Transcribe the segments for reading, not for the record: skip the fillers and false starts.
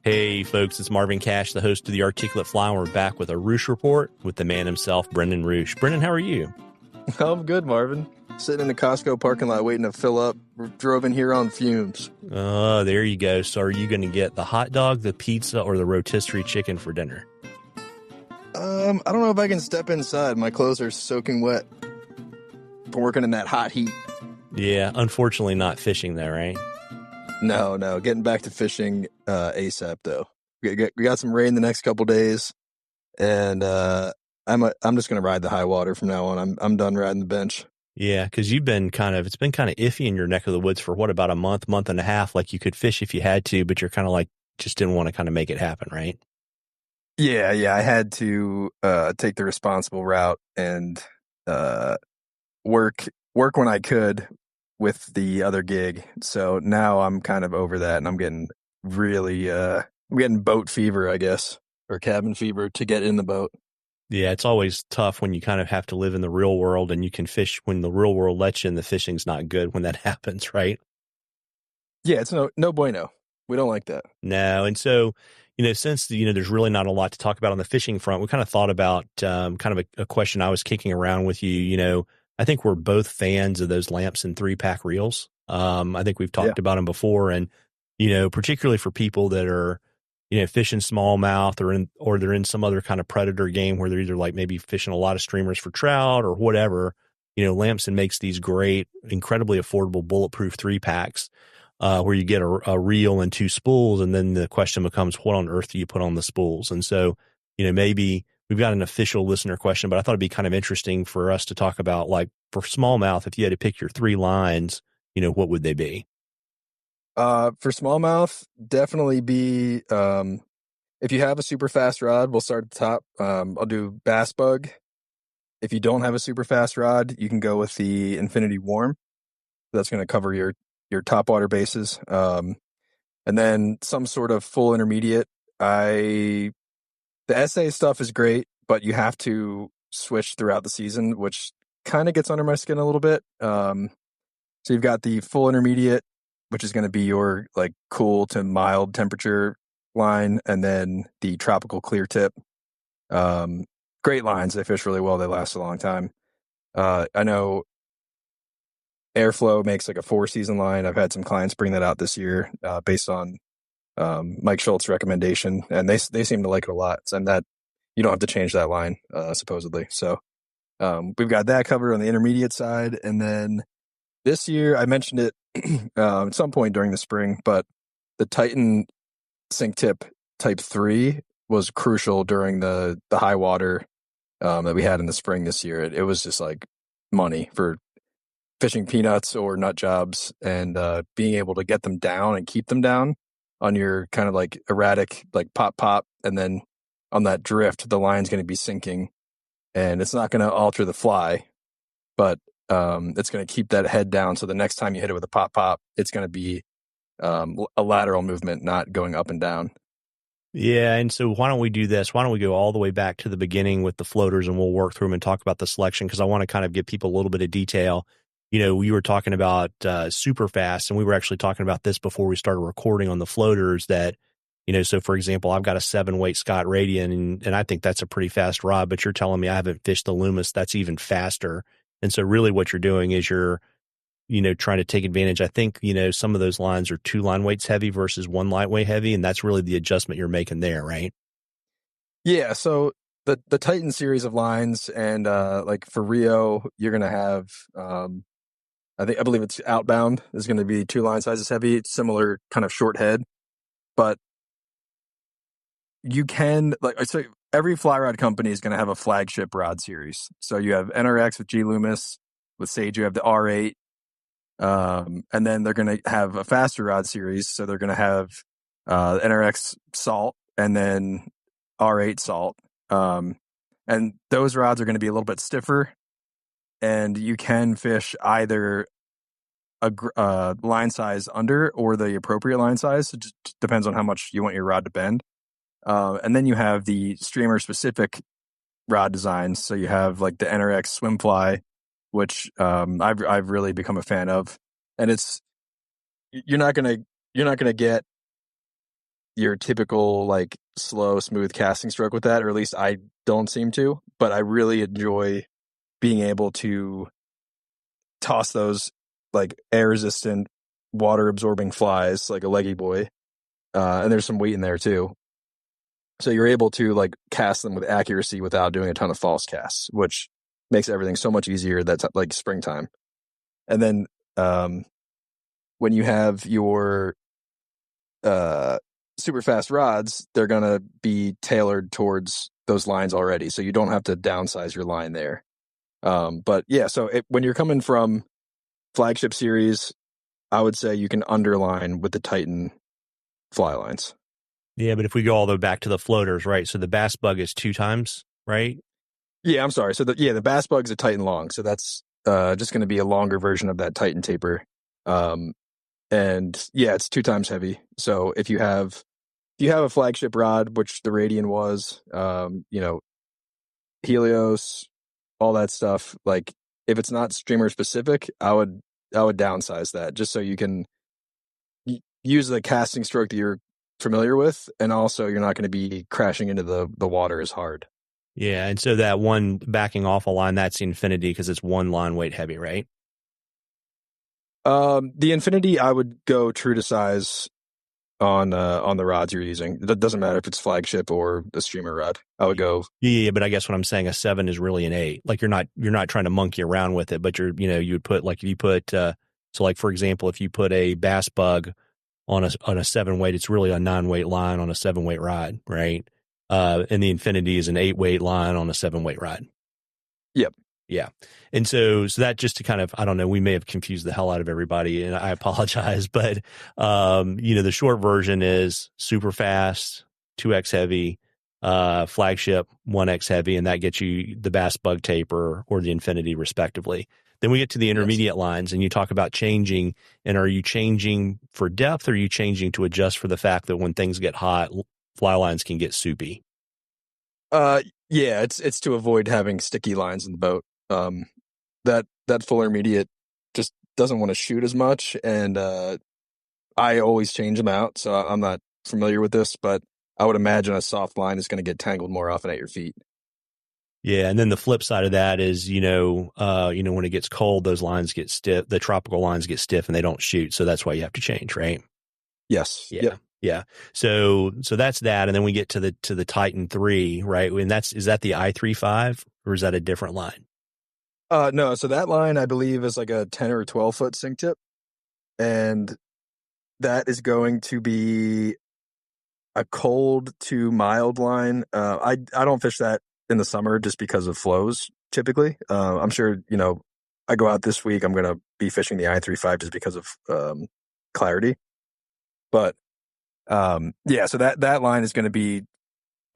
Hey, folks, it's Marvin Cash, the host of the Articulate Fly, and we're back with a Ruch Report with the man himself, Brendan Ruch. Brendan, how are you? I'm good, Marvin. Sitting in the Costco parking lot waiting to fill up. Drove in here on fumes. Oh, there you go. So are you going to get the hot dog, the pizza, or the rotisserie chicken for dinner? I don't know if I can step inside. My clothes are soaking wet from working in that hot heat. Yeah, unfortunately not fishing though, right? No. Getting back to fishing ASAP, though. We got some rain the next couple days, and I'm just going to ride the high water from now on. I'm done riding the bench. Yeah, because it's been kind of iffy in your neck of the woods for about a month and a half. Like you could fish if you had to, but you're kind of like just didn't want to kind of make it happen, right? Yeah. I had to take the responsible route and work when I could with the other gig. So now I'm kind of over that, and I'm getting really I'm getting boat fever, I guess, or cabin fever to get in the boat. Yeah, it's always tough when you kind of have to live in the real world and you can fish when the real world lets you and the fishing's not good when that happens, right? Yeah, it's no bueno. We don't like that. No. And so, since, there's really not a lot to talk about on the fishing front, we kind of thought about kind of a question I was kicking around with you. I think we're both fans of those Lamson 3-pack reels. I think we've talked about them before. And, particularly for people that are, fishing smallmouth or they're in some other kind of predator game where they're either like maybe fishing a lot of streamers for trout or whatever, Lamson makes these great, incredibly affordable bulletproof 3-packs where you get a reel and 2 spools. And then the question becomes, what on earth do you put on the spools? And so, maybe we've got an official listener question, but I thought it'd be kind of interesting for us to talk about, like, for smallmouth, if you had to pick your 3 lines, what would they be? For smallmouth, definitely be if you have a super fast rod, we'll start at the top. I'll do bass bug. If you don't have a super fast rod, you can go with the Infinity Warm. That's going to cover your topwater bases. And then some sort of full intermediate. The SA stuff is great, but you have to switch throughout the season, which kind of gets under my skin a little bit. So you've got the full intermediate, which is going to be your like cool to mild temperature line, and then the tropical clear tip. Great lines. They fish really well. They last a long time. I know Airflow makes like a 4-season line. I've had some clients bring that out this year based on Mike Schultz's recommendation, and they seem to like it a lot. And that you don't have to change that line supposedly. So we've got that covered on the intermediate side, and then this year I mentioned it at some point during the spring, but the Titan sink tip Type 3 was crucial during the high water that we had in the spring this year. It was just like money for fishing peanuts or nut jobs, and being able to get them down and keep them down on your kind of like erratic, like pop, and then on that drift, the line's going to be sinking, and it's not going to alter the fly, but it's going to keep that head down. So the next time you hit it with a pop, it's going to be a lateral movement, not going up and down. Yeah, and so why don't we do this? Why don't we go all the way back to the beginning with the floaters, and we'll work through them and talk about the selection, because I want to kind of give people a little bit of detail. We were talking about super fast, and we were actually talking about this before we started recording on the floaters that, so for example, I've got a 7-weight Scott Radian, and I think that's a pretty fast rod, but you're telling me I haven't fished the Loomis. That's even faster. And so really what you're doing is you're, trying to take advantage. I think, some of those lines are 2 line weights heavy versus 1 lightweight heavy. And that's really the adjustment you're making there, right? Yeah. So the Titan series of lines, and like for Rio, you're going to have, I believe it's outbound is going to be 2 line sizes heavy. It's similar kind of short head, but you can so every fly rod company is going to have a flagship rod series. So you have NRX with G Loomis, with Sage, you have the R8. And then they're going to have a faster rod series. So they're going to have NRX Salt and then R8 Salt. And those rods are going to be a little bit stiffer, and you can fish either a line size under or the appropriate line size. It just depends on how much you want your rod to bend. And then you have the streamer specific rod designs. So you have like the NRX Swimfly, which I've really become a fan of, and you're not gonna get your typical like slow, smooth casting stroke with that, or at least I don't seem to. But I really enjoy being able to toss those like air resistant, water absorbing flies like a leggy boy, and there's some weight in there too. So you're able to like cast them with accuracy without doing a ton of false casts, which makes everything so much easier. That's like springtime. And then when you have your super fast rods, they're going to be tailored towards those lines already. So you don't have to downsize your line there. But yeah, so when you're coming from Flagship Series, I would say you can underline with the Titan fly lines. Yeah, but if we go all the way back to the floaters, right? So the bass bug is 2 times, right? Yeah, I'm sorry. So the bass bug's a Titan long. So that's just going to be a longer version of that Titan taper. And yeah, it's 2 times heavy. So if you have a flagship rod, which the Radian was, Helios, all that stuff, like if it's not streamer specific, I would downsize that just so you can use the casting stroke that you're familiar with, and also you're not going to be crashing into the water as hard. Yeah, and so that one backing off a line, that's the Infinity because it's 1 line weight heavy, right? The Infinity, I would go true to size on the rods you're using. It doesn't matter if it's flagship or a streamer rod. I would go. Yeah, but I guess what I'm saying, a 7 is really an 8. Like you're not trying to monkey around with it, but you would put like if you put so like for example, if you put a bass bug on a 7 weight, it's really a 9 weight line on a 7 weight rod, right? And the Infinity is an 8 weight line on a 7 weight rod. Yep. Yeah. And so that just to kind of, I don't know, we may have confused the hell out of everybody and I apologize, but, the short version is super fast, 2X heavy, flagship, 1X heavy, and that gets you the bass bug taper or the Infinity respectively. Then we get to the intermediate lines and you talk about changing, and are you changing for depth or are you changing to adjust for the fact that when things get hot, fly lines can get soupy? Yeah, it's to avoid having sticky lines in the boat. That full intermediate just doesn't want to shoot as much, and I always change them out. So I'm not familiar with this, but I would imagine a soft line is going to get tangled more often at your feet. Yeah, and then the flip side of that is, when it gets cold, those lines get stiff. The tropical lines get stiff and they don't shoot, so that's why you have to change, right? Yes. Yeah. Yep. Yeah. So that's that, and then we get to the Titan 3, right? And is that the I-35 or is that a different line? No, so that line I believe is like a 10 or 12 foot sink tip, and that is going to be a cold to mild line. I don't fish that in the summer just because of flows typically. I'm sure, I go out this week, I'm going to be fishing the I-35 just because of clarity. But yeah, so that line is going to be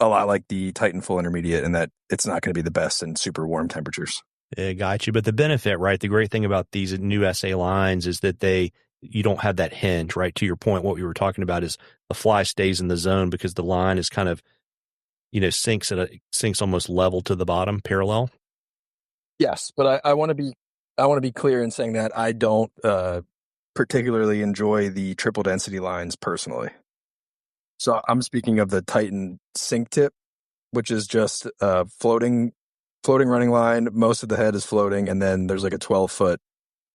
a lot like the Titan Full Intermediate in that it's not going to be the best in super warm temperatures. Got you. But the benefit, right? The great thing about these new SA lines is that you don't have that hinge, right? To your point, what we were talking about is the fly stays in the zone because the line is kind of, sinks almost level to the bottom, parallel. Yes, but I want to be clear in saying that I don't particularly enjoy the triple density lines personally. So I'm speaking of the Titan sink tip, which is just floating running line. Most of the head is floating, and then there's like a 12-foot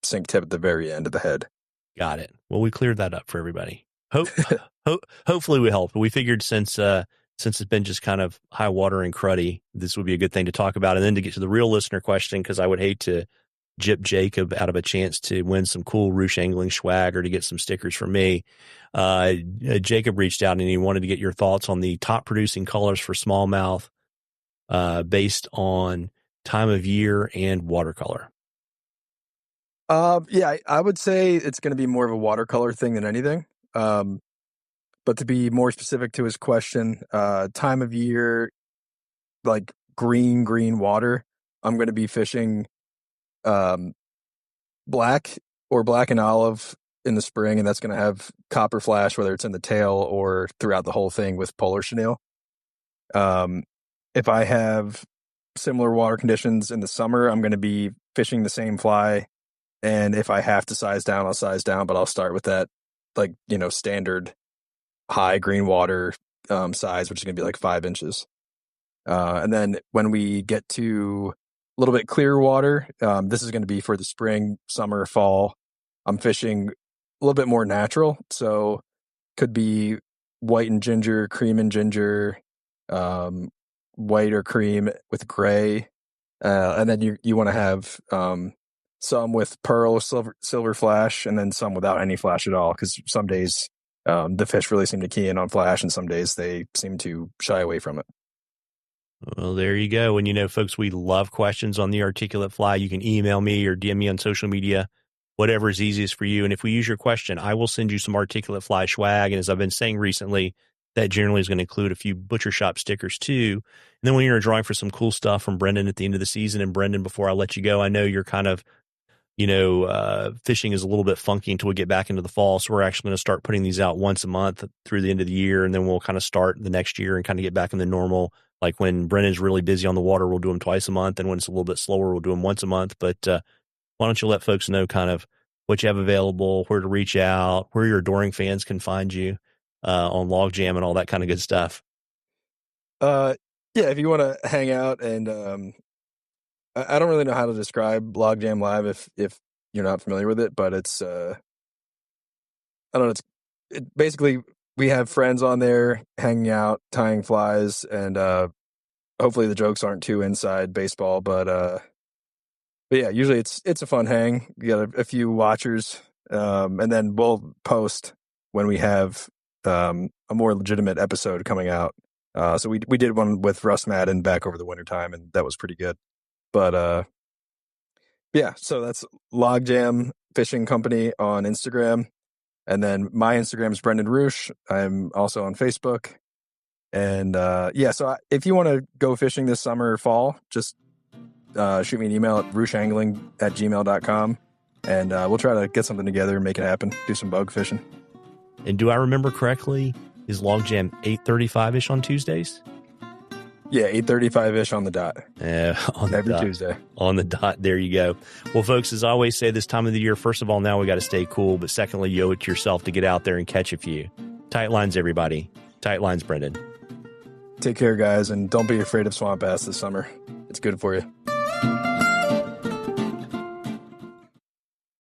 sink tip at the very end of the head. Got it. Well, we cleared that up for everybody. Hopefully we helped. We figured since it's been just kind of high water and cruddy, this would be a good thing to talk about. And then to get to the real listener question, because I would hate to gyp Jacob out of a chance to win some cool Ruch angling swag or to get some stickers from me. Jacob reached out and he wanted to get your thoughts on the top producing colors for smallmouth based on time of year and watercolor. Yeah, I would say it's going to be more of a watercolor thing than anything. But to be more specific to his question, time of year, like green water, I'm going to be fishing black or black and olive in the spring, and that's going to have copper flash, whether it's in the tail or throughout the whole thing with polar chenille. If I have similar water conditions in the summer, I'm going to be fishing the same fly. And if I have to size down, I'll size down, but I'll start with that, standard high green water size, which is going to be like 5 inches. And then when we get to a little bit clearer water, this is going to be for the spring, summer, fall. I'm fishing a little bit more natural. So could be white and ginger, cream and ginger, white or cream with gray. And then you want to have some with pearl, silver flash, and then some without any flash at all. Because some days the fish really seem to key in on flash, and some days they seem to shy away from it. Well, there you go. And, folks, we love questions on the articulate fly. You can email me or DM me on social media, whatever is easiest for you. And if we use your question, I will send you some articulate fly swag. And as I've been saying recently, that generally is going to include a few butcher shop stickers too. And then when you're drawing for some cool stuff from Brendan at the end of the season, and Brendan, before I let you go, I know you're kind of, fishing is a little bit funky until we get back into the fall. So we're actually going to start putting these out once a month through the end of the year. And then we'll kind of start the next year and kind of get back in the normal. Like when Brendan's really busy on the water, we'll do them twice a month. And when it's a little bit slower, we'll do them once a month. But why don't you let folks know kind of what you have available, where to reach out, where your adoring fans can find you on Logjam and all that kind of good stuff. Yeah, if you want to hang out, and I don't really know how to describe Logjam Live if you're not familiar with it, but it's I don't know, it basically we have friends on there hanging out, tying flies, and hopefully the jokes aren't too inside baseball, but yeah, usually it's a fun hang. You got a few watchers, and then we'll post when we have a more legitimate episode coming out. So we did one with Russ Madden back over the wintertime, and that was pretty good. But yeah, so that's Logjam Fishing Company on Instagram. And then my Instagram is Brendan Ruch. I'm also on Facebook. And yeah, so if you want to go fishing this summer or fall, just shoot me an email at ruchangling@gmail.com. And we'll try to get something together and make it happen. Do some bug fishing. And do I remember correctly? Is Logjam 8:35-ish on Tuesdays? Yeah, 8:35-ish on the dot. Every Tuesday. On the dot. There you go. Well, folks, as I always say this time of the year, first of all, now we got to stay cool. But secondly, you owe it to yourself to get out there and catch a few. Tight lines, everybody. Tight lines, Brendan. Take care, guys. And don't be afraid of swamp bass this summer. It's good for you.